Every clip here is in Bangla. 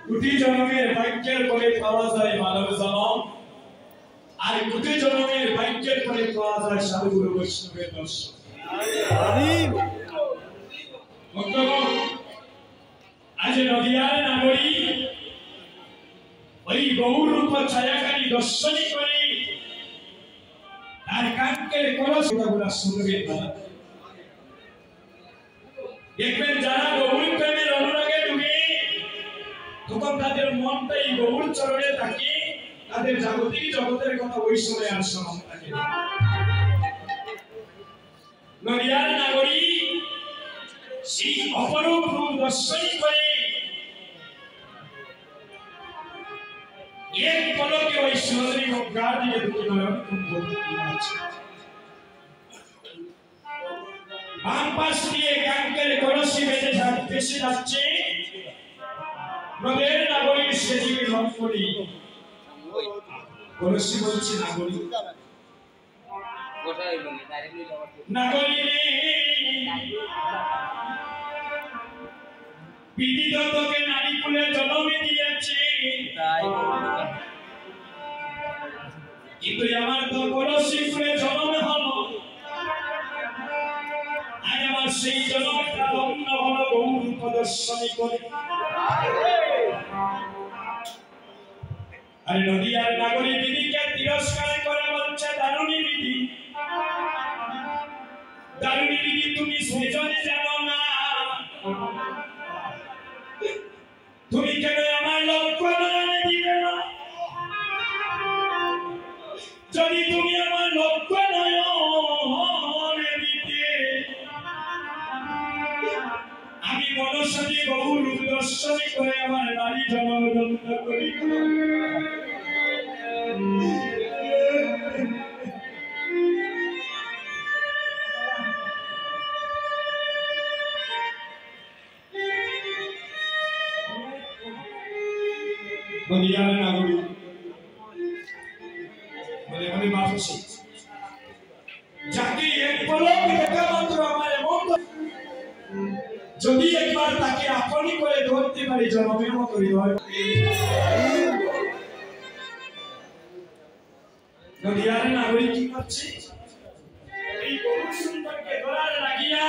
কোটি জন্মের ভাগ্যের পরে পাওয়া যায় মানব জন্ম, আর কোটি জন্মের ভাগ্যের পরে পাওয়া যায় সাধুগুরু বৈষ্ণবের দর্শন। আজ নদিয়ার নাগরী ওই গৌরূপ ছায়াকারী দর্শনী করে আর কাকের কলসগুলা শুনবে না। দেখবেন যারা গৌর প্রেমের অনুরাগে ডুবে তখন তাদের মনটাই গৌর চরণে থাকে, তাদের জাগতিক জগতের কথা ওই সময় আর স্মরণ থাকে না। নদিয়ার নাগরী সেই অপরূপ রূপ দর্শনী করে এক পলকে ওই সুন্দরী গঙ্গার দিকে ঢুকে নয়ন কুম্ভ আছে। বাম পাশ দিয়ে কাঙ্কের কলসি ভেসে যাচ্ছে নদের নাগরীর সেদিকে লক্ষ্মণী। কলসি বলছে নাগরী, নাগরী বিদিত তোকে নারী কুলে জন্ম দিয়েছে, কিন্তু আমার তো কলসি কুলে জন্ম হলো, আর আমার সেই জন্মটা অন্য হলো গৌর প্রদর্শনী করে। আর নদিয়ার নাগরী বিধিকে তিরস্কার করে বলছে, দারুণী বিধি, দারুণী বিধি তুমি সেজনে জানো না, তুমি কেন আমার লক্ষ্য নয়নে দিবে না? যদি তুমি আমার লক্ষ্য নয়নে দিতে, আমি মনসাদি গৌর দর্শনী করে আমার নারী জনগন্ধ করি। নদিয়ার নাগরী বলে বলে বাসী যাকে এক পলক দেখা মাত্র আমার এমন, যদি একবার তাকে আপনি করে ধরতে পারি জন্মের মতো হৃদয়। নদিয়ার নাগরী কি করছে? এই গৌর সুন্দরকে ধরার লাগিয়া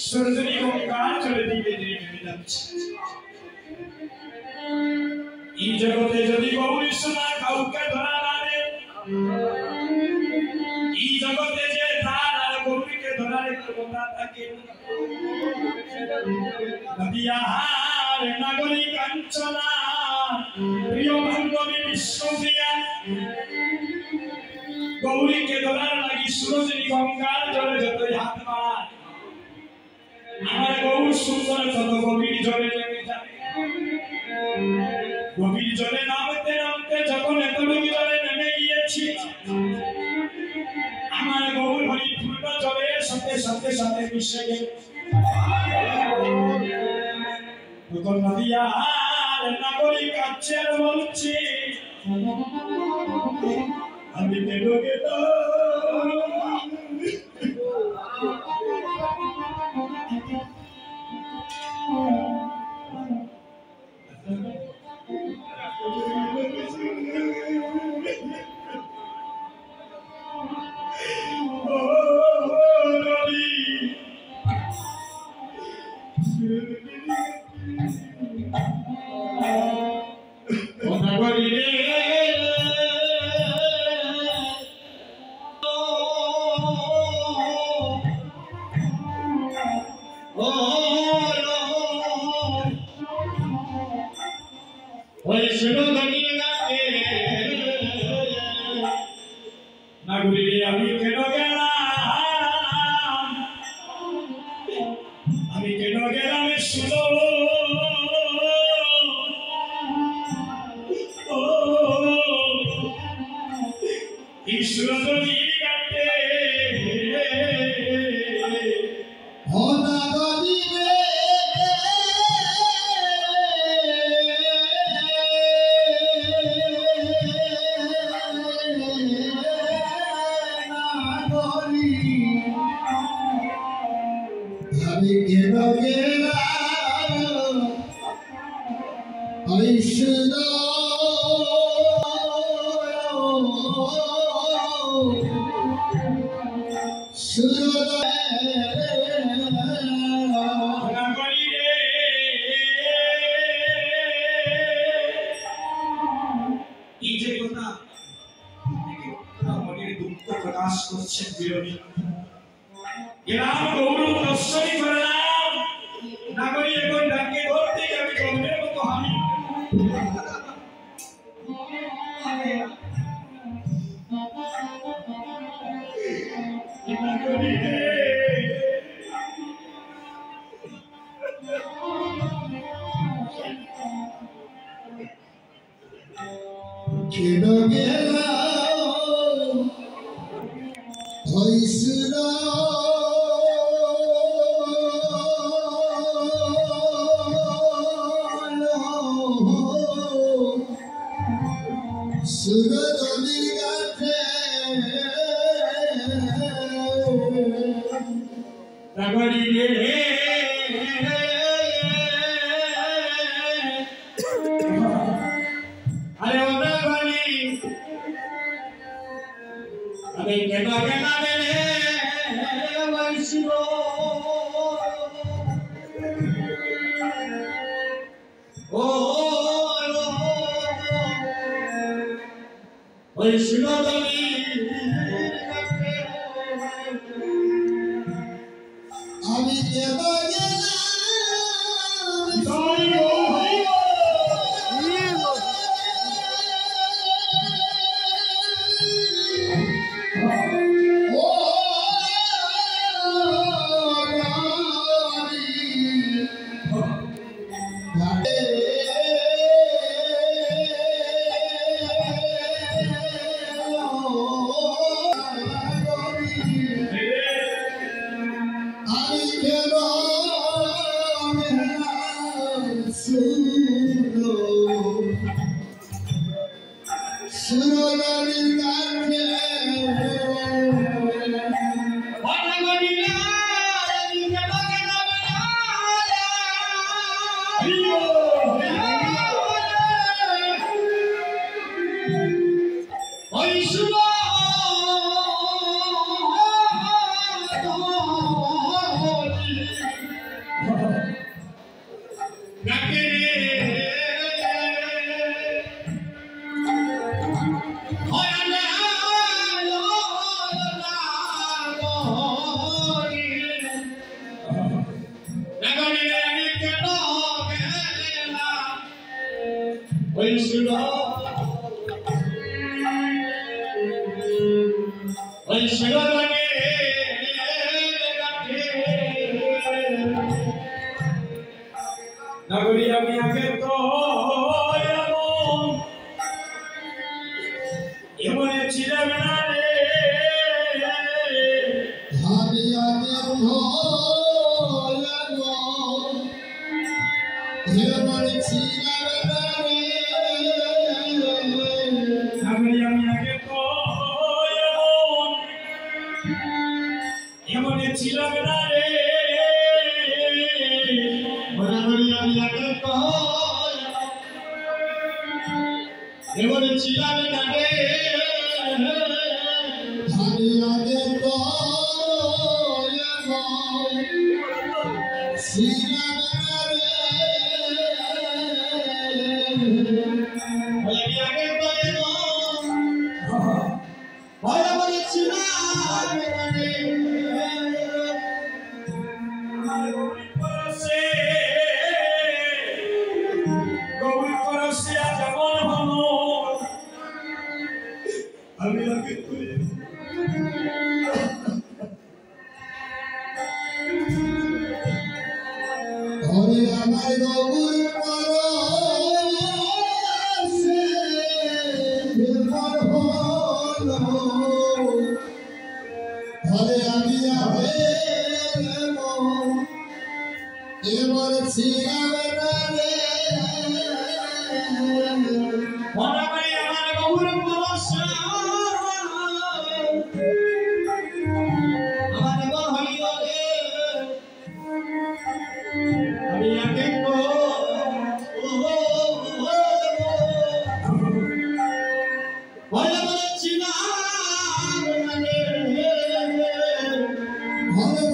সুন্দরী গঙ্গার জলে দিকে নেমে যাচ্ছে। এই জগতে যদি গৌরী সোনা কাউকে ধরা না দেয়, এই জগতে যে তার আর গৌরীকে ধরার ক্ষমতা থাকে। নদিয়ার নাগরী কাঞ্চনা প্রিয় বান্ধবী বিষ্ণুপ্রিয়া গৌরীকে ধরার লাগি সুরজনী গঙ্গার জলে যতই হাত মার, আমার গৌর সুন্দর তত গভীর জলে নেমে যাবে। গভীর জলে নামতে নামতে যখন এতটুকু জলে নেমে গিয়েছি, আমার গৌর হরিপূর্ণ জলের সাথে সাথে সাথে মিশে গেল। তখন নদিয়ার নাগরী কাছে বলছে, আমি কেন গেলাম, আমি কেন গেলাম, আমি কেন গেলাম শুনো সুরজনীর কাটে আমি কেন প্রকাশ করছেন বিরোধী গ্রাম গৌরব দর্শনী করলাম নাগরী এখন ডাকে ধরতে আমি জন্মের মতো হামি কেন গেলা হইছিল সুরজনীর কাছে নাগরী রে আরে ও নাগরী আমি কেন কেন রে বৈষ্ণ ও বৈষ্ণ আমি কেন সুরজনীর নাগরী আমি আগে তো এমন ছিলাম না রে আমি আগে এমন ছিলাম না রে নাগরী আমি আগে তো এমন ছিলাম না রে নাগরী আমি আগে এমন ছিলাম না রে আমি আগে ছিলাম না রে আমি আগে তুই ঘরে আমার গৌর পরশে বিমল হলো এবার ছিলাম না রে মনে করি আমার গৌর ভরসা আমার এবার হইল রে আমি আগে ভয় বলেছিলাম না রে ভয় বলেছি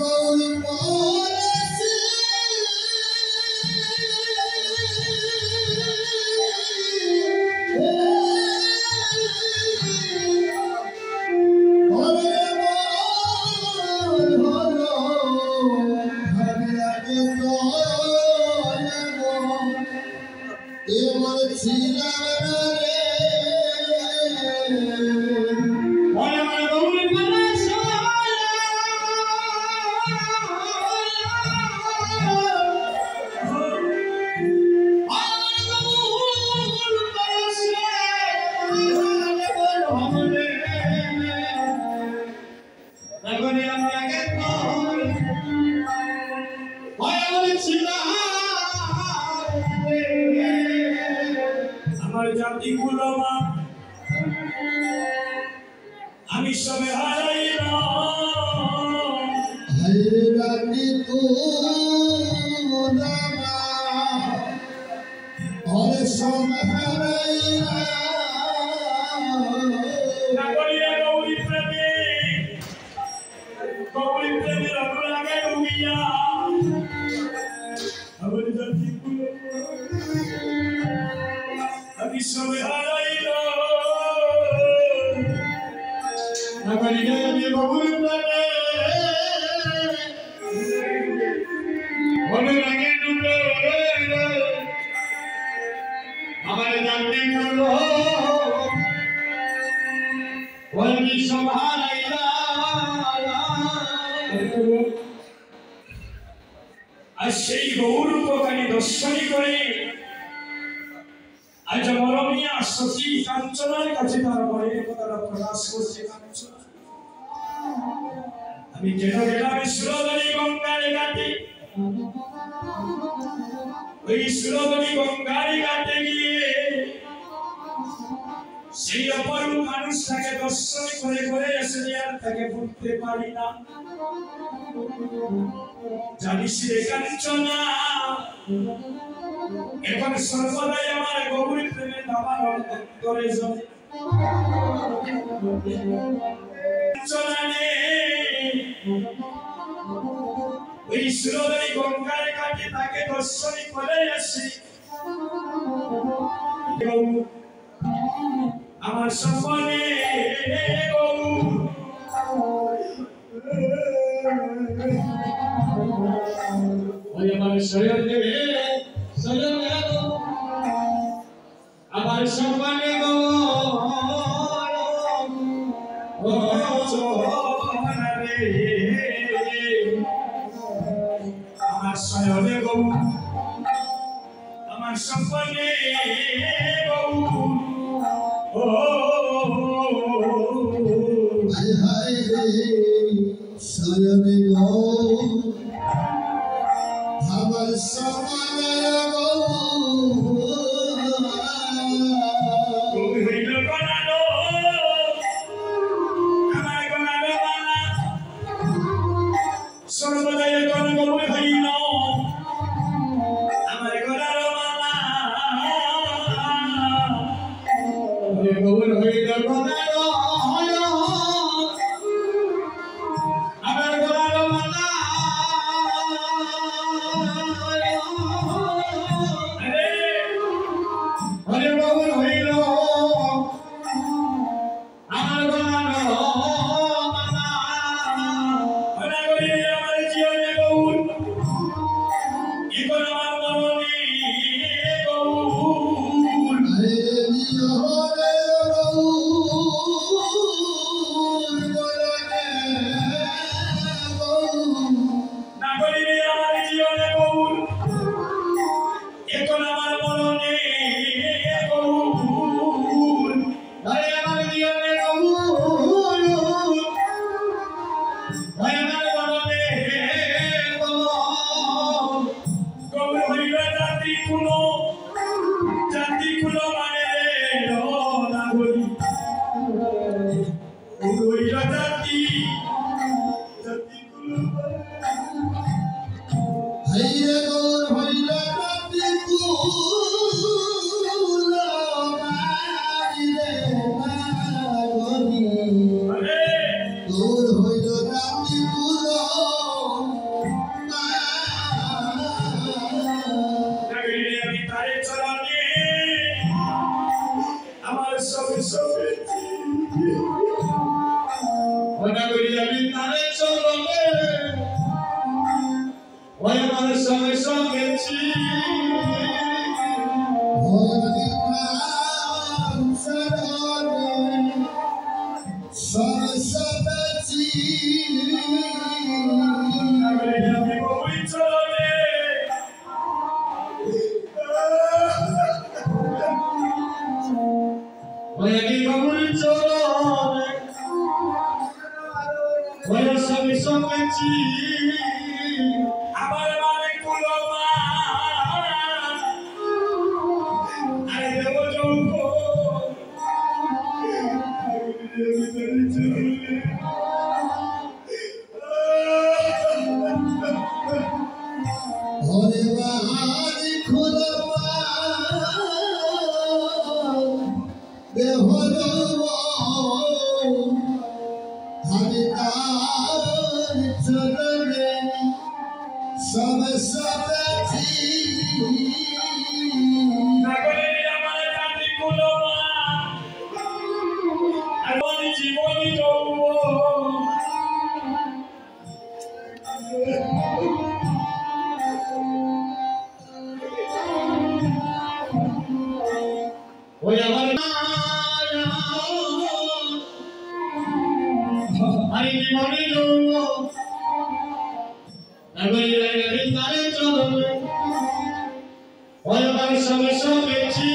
এবার ছিলাম না রে মনে মনে গৌর ভরসা এখন আমি আগে ভয় বলেছিলাম আমার জাতি গুলোমা আমি সবে হারাইলাম হায়রে রাতি তোদামা ওরে সমারাইলা নাগরিয়া গৌরী প্রেমে গৌরী প্রেমের অনুরাগে ডুবিয়া আমার জাতি গুলোমা আমি সবে হারাইলাম নাগরিকা আমি গৌর প্রেমে অনুরাগে ডুবে আমার জাতি গুলো ওই সমারাইলা আর সেই গৌরূপকারী দর্শনী করে আজ মরমিয়া সতী কাঞ্চনার কাছে তার মনের কথাটা প্রকাশ করছে কাঞ্চনা আমি কেন গেলাম সুরধনী গঙ্গার ঘাটে ওই সুরধনী গঙ্গার ঘাটে গিয়ে সেই অপরূপ মানুষটাকে দর্শন করে করে এসে আর তাকে ভুলতে পারি না জানিস রে কাঞ্চনা এখন সর্বদাই আমার গৌরী প্রেমের দাবার অন্তরে জমে কাঞ্চনা রে ওই সুরধনী গঙ্গার ঘাটে তাকে দর্শন করে এসে আমার সপনে ওই আমার শরীর দেবে আমার সম্মানে গো ও সোনা রে আমার শয়নে গৌ আমার সপনে গৌ ও হায় হায় রে শয়নে গো আমার সম্মানে গো তুমি হইল গনালো আমার গনালো মালা সর্বদাই কোন গৌর হইল আমার গনালো মালা গৌর হইল গনালো আমার গনালো মালা কোনো জাতি কোনো মানে নাগরি ওই জাতি জাতি কোনো হাইরে গৌর হইলা জাতি কুল মারিলে নাগরি গৌর হইল জাতি কুল নাগরি আমি তারে চরণে আমার সবে সবে নাগরি আমি তারে চরণে ওই আমার সবে সবে আমার মানে কুলমা আরে দেব যৌব ওরে বাহারি খুলবা দেহর আমি তার চরণে সব সবেছি নাগরে আমার জাতি কুলমা আমার জীবনী যৌব ওই আমার আমি জীবনী যৌব নাগরে আমি তারে চরণে ওই আমার সবে সবেছি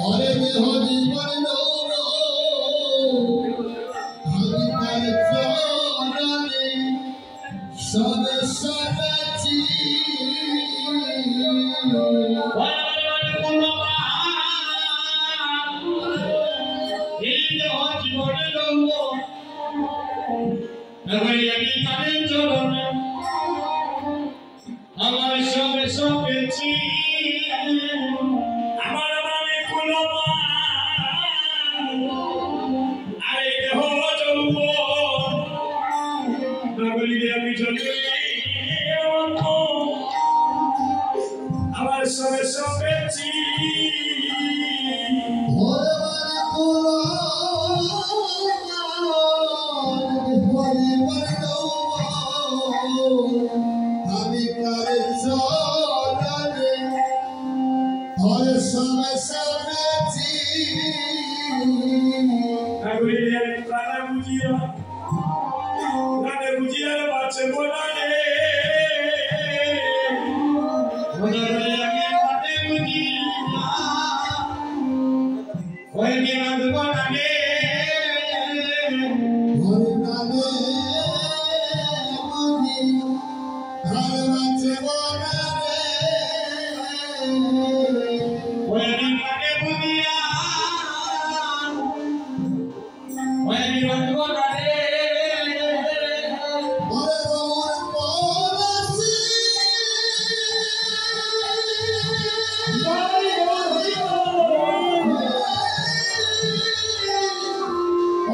ওরে দেহ জীবন আমি তার চরণে সব সবেছি আমার সবে সবেছি আমার মানে কুলমা আরে দেহ যৌব নাগরিকে আমি চলি আমার সবে সবেছি আমি তার চরণে হরে সময় সবেছি নাগরিকে আমি প্রাণে বুঝিয়া বাঁচে বলারে হরে নামে মনি হরে বাঁচে বনারে হরে গৌর পরশি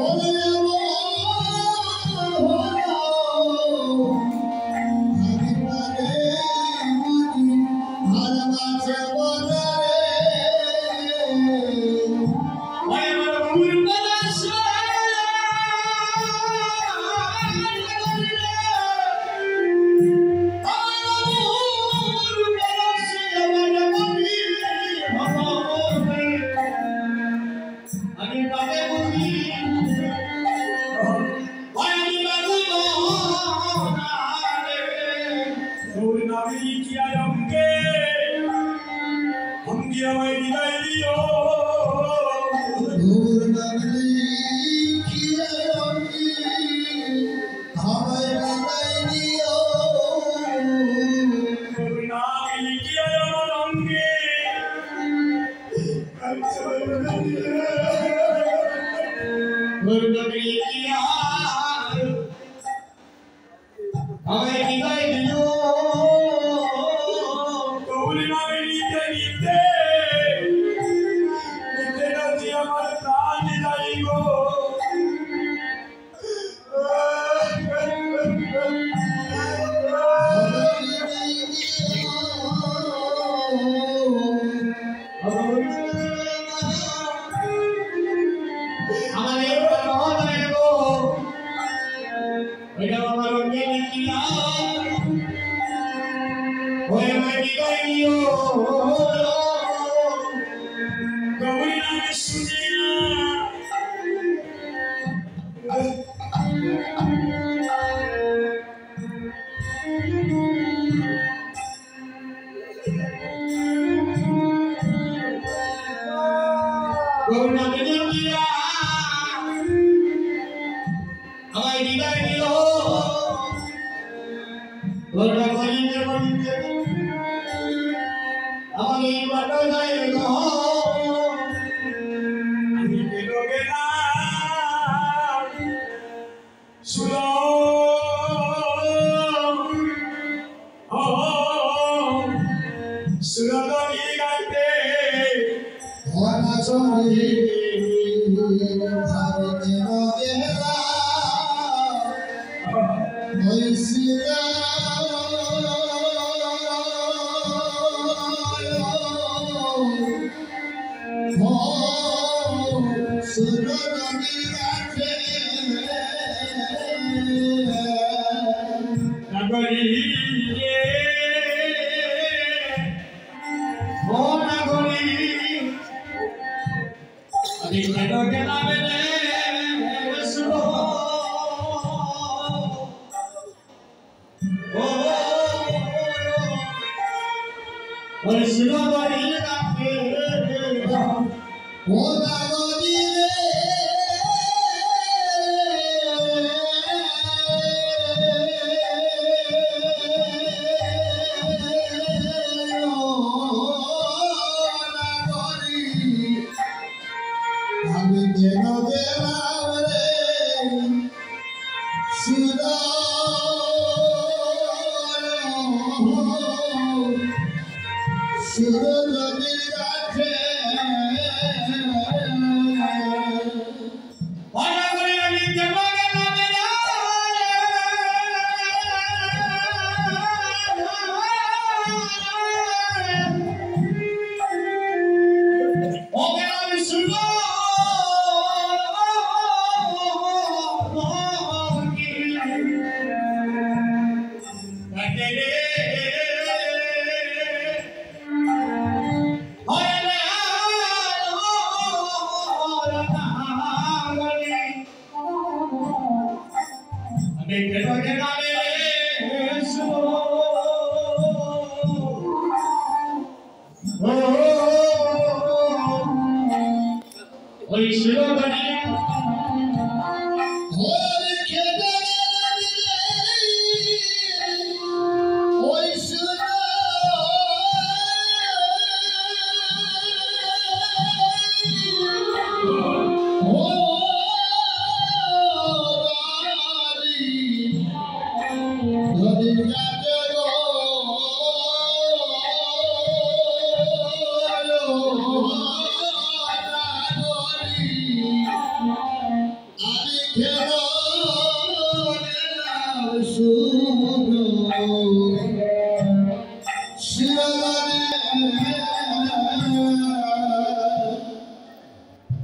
হরে আমি তারে মনি হরে বাঁচে বনারে আমায় বিদায় দিও গৌরী নামে নিতে নিতে নিতে নাতি আমার প্রাণ যাইব গৌরী নামে শুনে আমায় বিদায় দিল আমার এই বাটা যায় আমি গেল গেলাম শুনো সুরদী গাইতে ধরা চলে ভারতে নগেলা হইছিলা সুরদী গাছে নগরী ও নগরী আমি গেল গেলাম রে শুনো ওই সুরদী গাছে ও নগরী আমি কেন গেলাম রে সুরদীর কাছে আমি কেন গেলাম ওকে আমি শুনো ওই সুরদী ওই খেদে ওই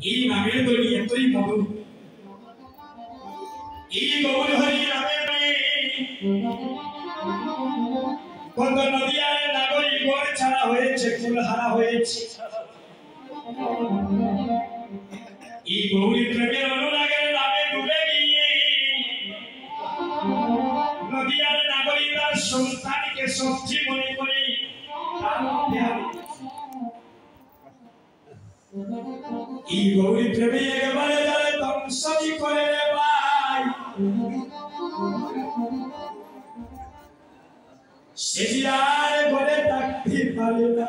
এই নামের দড়ি এতই মধুর এই গৌর হরি নামের কত নদিয়ার নাগরী গড় ছাড়া হয়েছে ফুলহারা হয়েছে এই গৌরী প্রেমের অনুরাগের নামে ডুবে গিয়ে নদিয়ার নাগরী তার সন্তানকে সবজি মনে করে এই গৌরী প্রেমী একেবারে যারা ধ্বংসই করে রে ভাই সে আর ঘরে থাকতে পারে না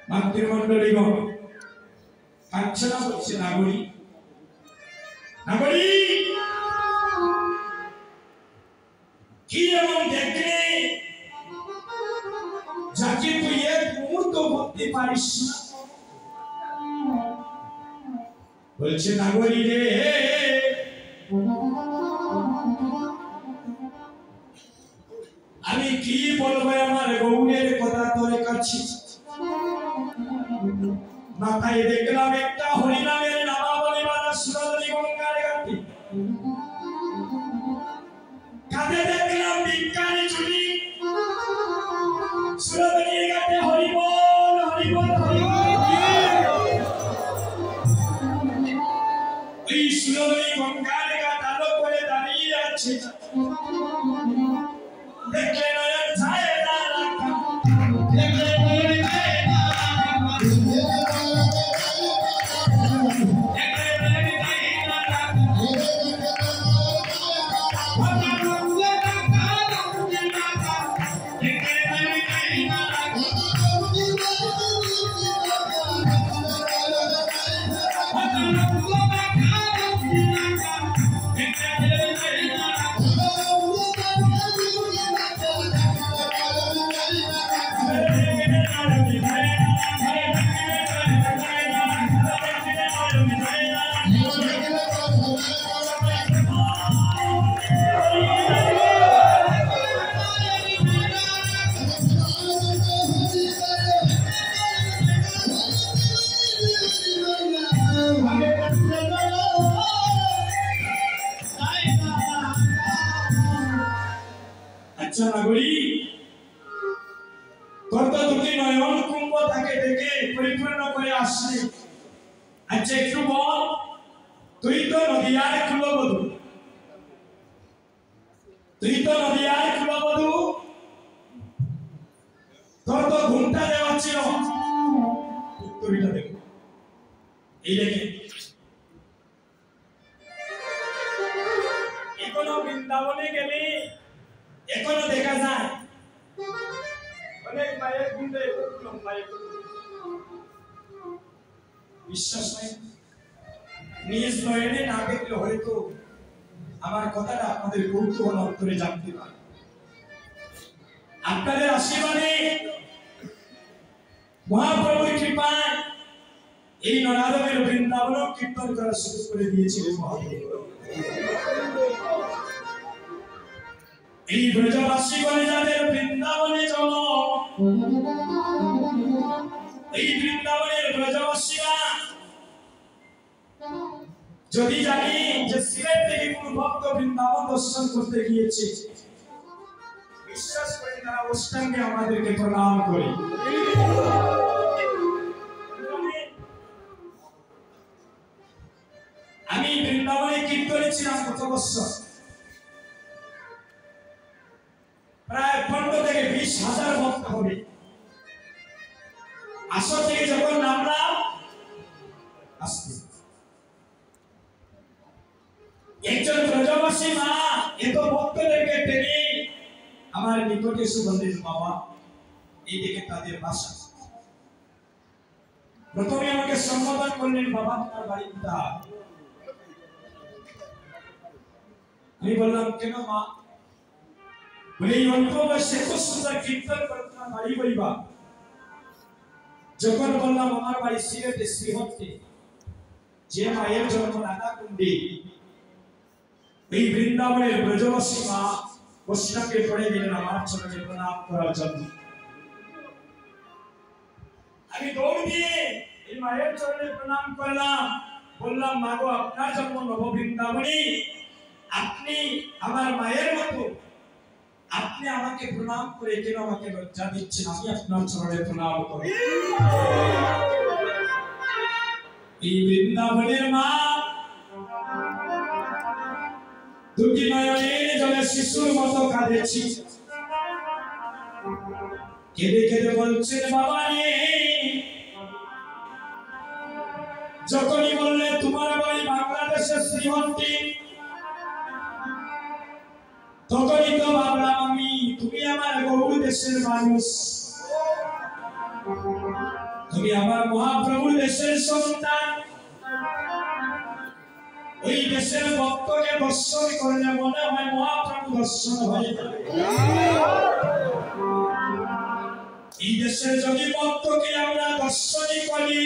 মাতৃমণ্ডলীগণ কাঞ্চনা বলছে নাগরী নাগরী কি এমন দেখলে যাকে তুই এক মুহূর্ত করতে পারিস না বলছে নাগরী রে আমি কি বলবো আমার গৌরের কথা তোর কাছে মাথায় দেখলাম একটা হরিনামের নামাবলী মালা সুরধনী গঙ্গার ঘাটে কাঁধে দেখলাম বিজ্ঞানী চুলি সুরধনীর ঘাটে হরিবল হরিবল এই সুরধনী গঙ্গার ঘাট আলো করে দাঁড়িয়ে আছে দেখলে নয়ন ছায় না রাখা দেখলে নয়ন ছায় না আচ্ছা নাগরী কত দুটি নয়ন কুম্ভ তাকে দেখে পরিপূর্ণ করে আসলে আচ্ছা একটু বল তুই তো নদিয়ার কুলবধূ তোর তো ঘুমটা দেওয়া ছিল উত্তরটা দেখো এই দেখে এখনো বৃন্দাবনে গেলে এখনো দেখা যায় অনেক মায়ের ঘুমটা এরকম মায়ের বিশ্বাস নাই নিজ নয়নে না দেখলে হয়তো আমার কথাটা আপনাদের কৌতূহল অন্তরে জানতে পারে আপনাদের আশীর্বাদে মহাপ্রভুর কৃপায় এই নরাধমের বৃন্দাবন কীর্তন করা শুরু করে দিয়েছিলেন মহাপ্রভু এই ব্রজবাসী বলে যাদের বৃন্দাবনে চলো এই বৃন্দাবনের ব্রজবাসীরা যদি জানি যে সিলেট থেকে কোন ভক্ত বৃন্দাবন দর্শন করতে গিয়েছে বিশ্বাস করে তারা অষ্টাঙ্গে আমাদেরকে প্রণাম করে আমি বৃন্দাবনে কীর্তনে ছিলাম কত বছর প্রায় 15 থেকে 20,000 ভক্ত হবে আসর থেকে যখন নামলাম আসতে একজন ব্রজবাসী মা এত ভক্তদেরকে টেনে আমার নিকটে সুগন্ধের বাবা এই দিকে তাদের বাসা প্রথমে আমাকে সম্বোধন করলেন বাবা তোমার বাড়ি কোথায় আমি বললাম কেন মা বলে এই অল্প বয়সে এত সুন্দর কীর্তন করে তোমার বাড়ি বলিবা যখন বললাম আমার বাড়ি সিলেটে শ্রীহট্টে যে মায়ের জন্ম রাধাকুণ্ডে এই বৃন্দাবনের ব্রজবাসী মা বৈষ্ণবকে পড়ে গেলেন আমার চরণে প্রণাম করার জন্য আমি দৌড় দিয়ে এই মায়ের চরণে প্রণাম করলাম বললাম মা গো আপনার জন্ম নব বৃন্দাবনী আপনি আমার মায়ের মতো আপনি আমাকে প্রণাম করে কেন আমাকে লজ্জা দিচ্ছেন আমি আপনার চরণে প্রণাম করি এই বৃন্দাবনের মা দুটি নয়নের জলে শিশুর মতো কাঁদেছি কেঁদে কেঁদে বলছেন বাবা রে যখনই বললে তোমার বাড়ি বাংলাদেশের শ্রীহট্টে তখনই তো ভাবলাম আমি তুমি আমার গৌর দেশের মানুষ তুমি আমার মহাপ্রভু দেশের সন্তান, ওই দেশের ভক্তকে দর্শন করলে মনে হয় মহাপ্রভু দর্শন হয়ে যাবে। এই দেশের যদি ভক্তকে আমরা দর্শনই করি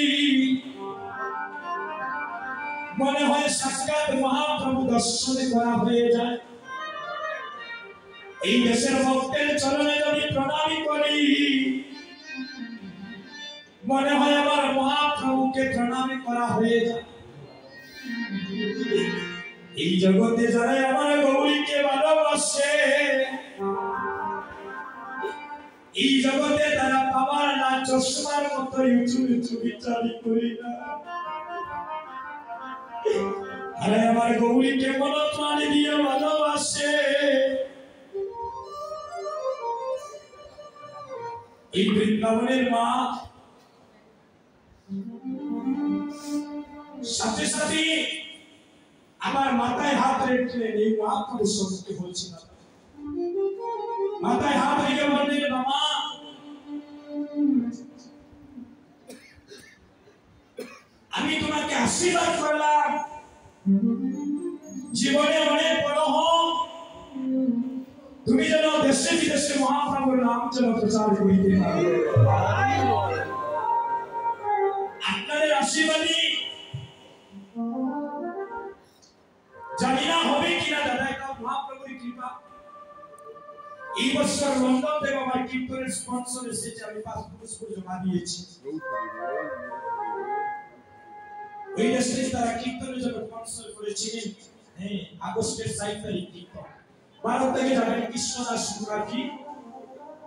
মনে হয় সাক্ষাৎ মহাপ্রভু দর্শন করা হয়ে যায়। এই দেশের ভক্তের চরণে যদি প্রণামী করি মনে হয় আমার মহাপ্রভুকে প্রণামী করা হয়ে যায়। এই জগতে যারা আমার গৌরীকে ভালোবাসে এই জগতে তারা পাওয়ার না চশমার মতো উঁচু উঁচু বিচারি করি না। আরে আমার গৌরীকে মন প্রাণ দিয়ে ভালোবাসে এই বৃন্দাবনের মা সাথে সাথে আমার মাথায় হাত রেখে এই মহাপুরুষ সত্যি বলছি না, মাথায় হাত রেখে বললেন মামা আমি তোমাকে আশীর্বাদ করলাম জীবনে অনেক বড় হও, তুমি যেন দেশে বিদেশে মহাপ্রভুর নাম যেন প্রচার করিতে পারো। আপনাদের আশীর্বাদী জানি না হবে কিনা দাদা, এটা মহাপ্রভুর কৃপা। এই বছর লন্ডন থেকে আমার কীর্তনের স্পন্সর এসেছে, আমি 5 পুরস্কার জমা দিয়েছি। ওই দেশে তারা কীর্তনের জন্য স্পন্সর করেছিলেন। হ্যাঁ, আগস্টের 7 তারিখ কীর্তন। ভারত থেকে যাবেন কৃষ্ণদাস মুখার্জি,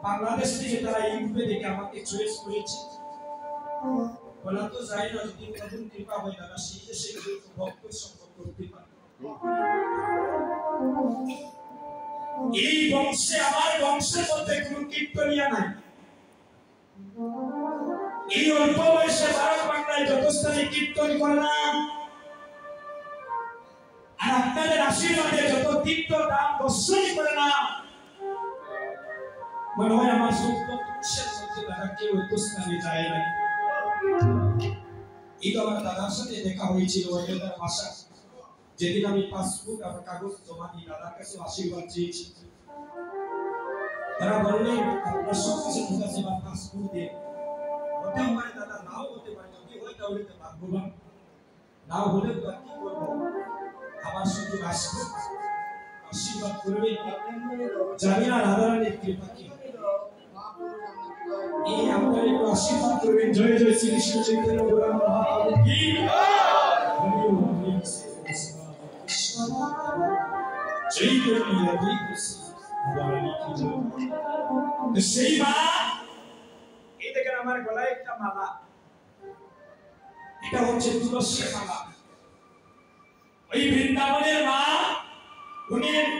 বাংলাদেশ থেকে তারা ইউটিউবে দেখে আমাকে চয়েস করেছে। বলা তো যায় না, যদি নতুন কৃপা হয় দাদা সেই দেশে ভক্ত সম্পর্ক করতে পারে। এই বংশে আমার বংশের মধ্যে কোন কীর্তনিয়া নাই। এই অল্প বয়সে ভারত বাংলায় যত স্থানে কীর্তন করলাম আর আপনাদের আশীর্বাদে যত তীর্থ দান দর্শনই করলাম মনে হয় আমার বংশের মধ্যে দাদা কেউ এত স্থানে যায় না। এই তো আমার দাদার সাথে দেখা হয়েছিল ওয়েদার ভাষা, যেদিন আমি পাসবুক আর কাগজ জমা দিয়ে দাদার কাছে আশীর্বাদ চেয়েছি। তারা বললেন আপনার সব কিছু ঠিক আছে, বা পাসবুক দিয়ে হতে পারে দাদা, নাও হতে পারে, যদি হয় তাহলে তো ভাগ্যবান, নাও হলে তো কি করবো, আমার শুধু আশীর্বাদ করবে। জানি না রাধারানীর কৃপা কি, এই আপনার একটু আশীর্বাদ করবেন। জয় জয় শ্রী কৃষ্ণ চৈতন্য গৌরাঙ্গ মহাপ্রভু কি সেই মা। এই দেখেন আমার গলায় একটা মালা, এটা হচ্ছে তুলসী মালা। ওই বৃন্দাবনের মা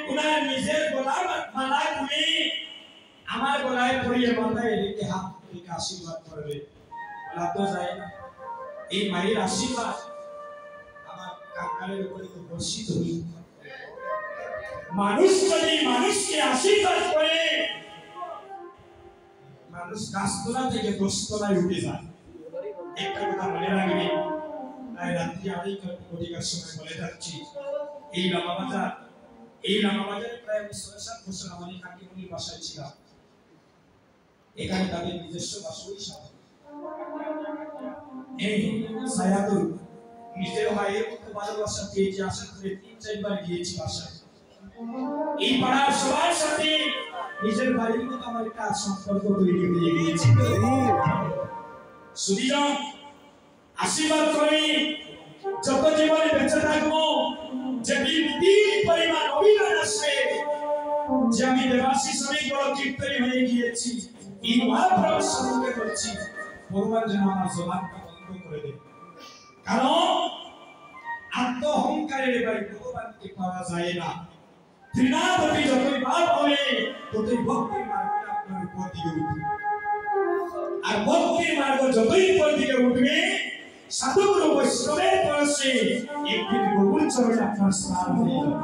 উনার নিজের গলার মালা খুলে আমার গলায় পরিয়ে মাথায় রেখে হাত রেখে আশীর্বাদ করবে। বলা তো যায় না, এই মায়ের আশীর্বাদ আমার কাকারের উপরে তো বর্ষিত হই। মানুষ যদি মানুষকে আশীর্বাদ করে মানুষ গাছতলা থেকে 10 তলায় উঠে যায়। একটা কথা মনে রাখবেন, তাই রাত্রি 2:30টার সময় বলে যাচ্ছি, এই রামাবাজারে প্রায় 6-7 বছর আমাদের কাকিমুনির বাসায় ছিলাম। এখানে তাদের নিজস্ব বাসই স্বাভাবিক। এই সায়াদুল নিজের ভাইয়ের মতো ভালোবাসা পেয়েছি, আশা করে 3-4 বার গিয়েছি বাসায়। এই পাড়ার সবার সাথে নিজের বাড়ির মতো আমার একটা সম্পর্ক তৈরি হয়ে গিয়েছে। সুদিজন আশীর্বাদ করি যত জীবনে বেঁচে থাকবো, যে বিপুল পরিমাণ অভিমান আসবে যে আমি দেবাশিস অনেক বড় কীর্তনী হয়ে গিয়েছি, এই মহাপ্রভুর সম্মুখে বলছি ভগবান যেন আমার জবানটা বন্ধ করে দেয়। কারণ আত্ম অহংকারের বাড়ি ভগবানকে পাওয়া যায় না। তৃণাবতী যতই ভাব হবে ততই ভক্তির মার্গটা আপনার উপর দিকে উঠবে, আর ভক্তির মার্গ যতই উপর দিকে উঠবে সাধুগুরু বৈষ্ণবের পরশে একদিন গৌর চরণে আপনার স্নান হয়ে যাবে।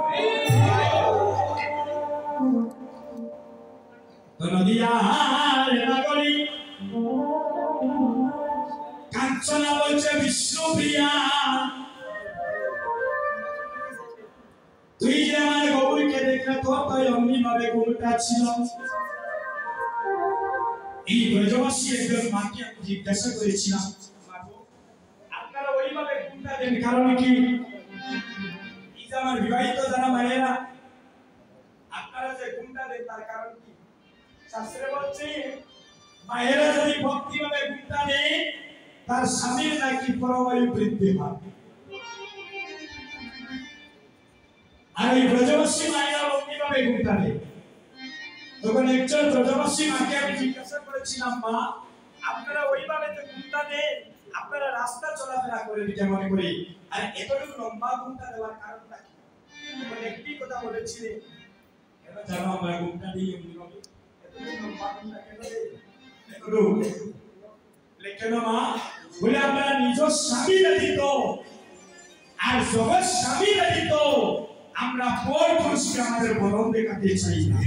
তো নদিয়ার নাগরিক আর্চনা বলছে বিষ্ণুপ্রিয়া তুই যে আমার গৌরীকে দেখলে তোর তো অমনি ভাবে গৌরটা ছিল। এই ব্রজবাসী একজন মাকে আমি জিজ্ঞাসা করেছিলাম আপনারা ওইভাবে ঘুমটা দেন কারণ কি? এই যে আমার বিবাহিত যারা মায়েরা আপনারা যে ঘুমটা দেন তার কারণ কি? শাস্ত্রে বলছে মায়েরা যদি ভক্তিভাবে ঘুমটা দেয় তার স্বামীর নাকি পরমায়ু বৃদ্ধি হয়। আর এই ব্রজবাসী মায়েরা ভক্তিভাবে ঘুমটা দেয়। তখন একজন ব্রজবাসী মাকে আমি জিজ্ঞাসা করেছিলাম মা আপনারা ওইভাবে যে ঘুমটা দেন আপনারা রাস্তা চলাফেরা করে দিতে মনে করি আর এতটুকু লম্বা ঘুমটা দেওয়ার কারণটা কি? তখন একটি কথা বলেছিলেন কেন জানো আমরা ঘুমটা দিই এমনি ভাবে এতটুকু লম্বা ঘুমটা কেন দেই? কেন মা বলে আপনারা নিজ স্বামী ব্যতীত আর জগৎ স্বামী ব্যতীত আমরা পর পুরুষকে আমাদের বদন দেখাতে চাই না।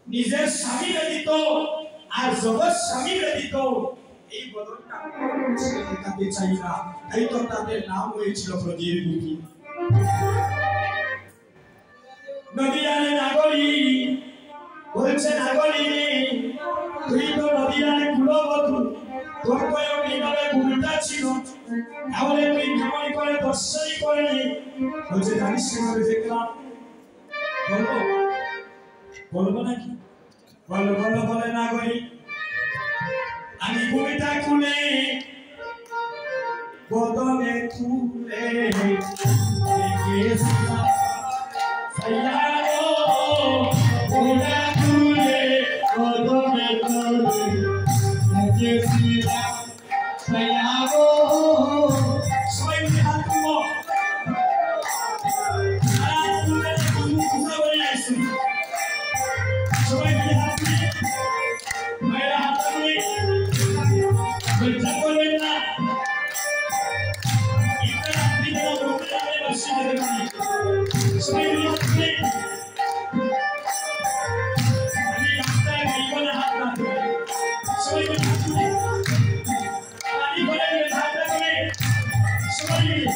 নিজের স্বামী ব্যতীত আর জগৎ স্বামী ব্যতীত এই বদনটা দেখাতে চাই না। তাই তো তাদের নাম হয়েছিল ব্রজের বুকি। নদীয়ানে নাগরী বলছে নাগরী তুই তো নদীয়ানে কুলবধূ তোর তো এইভাবে ভুলটা ছিল তাহলে তুই কেমন করে দর্শনই করেনি? বলছে জানিস কিভাবে দেখলাম? বলবো বলবো নাকি? বলো বলো বলে নাগরী আমি ভূমিটা খুলে বদনে তুলে দেখেছিলাম ভূমিটা খুলে বদনে তুলে দেখেছিলাম সবাই মিলে হাত তুলো হাত তুলে কথা বলে আসুন সবাই মিলে হাত তুলে মেয়েরা হাত তুলে বলতে করবেন না এটা আপনি যেন বলতে যাবে বসে যেতে পারি সবাই মিলে হাত তুলে আমি রাস্তায় গাইবলে হাত না তুলে সবাই মিলে হাত তুলে আমি বলে মিলে হাত না তুলে সবাই মিলে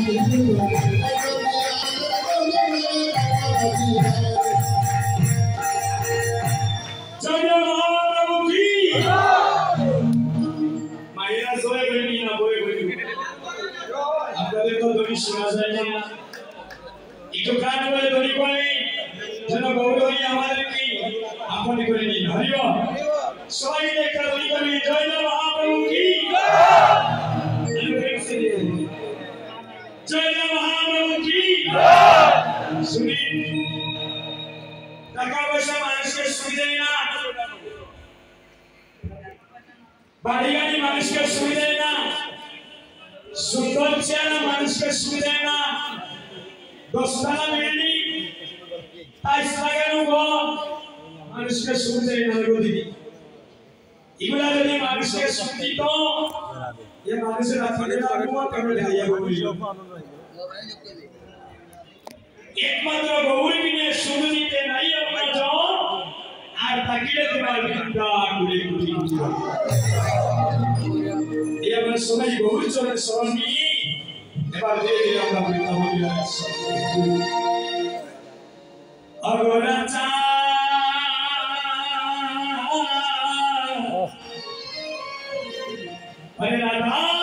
जय महाप्रभु की माया सोए बनी ना बोए बनी আপনাদের তো দড়ি শোনা যায় না একটু কান বলে দড়ি করে যেন গৌরী আমাদেরকে আপন করে নিন হরিব সবাই একটা দড়ি করে জয় মহাপ্রভু কি জয় মহাপ্রভু কি শুনি টাকা পয়সা মানুষকে সুবিধা না বাড়ি গাড়ি মানুষকে সুবিধা না সুন্দর চেহারা মানুষকে সুবিধা না দশতলা বিল্ডিং টাইলস লাগানো ঘর মানুষকে সুবিধা না দিদি এগুলা যদি মানুষকে সুবিধ এ মানুষের রাখতে না কেন ঢাইয়া বলি একমাত্র গৌরী নিয়ে শুরু দিতে নাই আপনার জন আর তাকিয়ে তোমার বিদ্যা ঘুরে ঘুরে এই আমরা সবাই গৌরী চরণের স্মরণ নিয়ে এবার ধীরে ধীরে আমরা বৃন্দাবনে যাচ্ছি অগরাচা হরে রাধা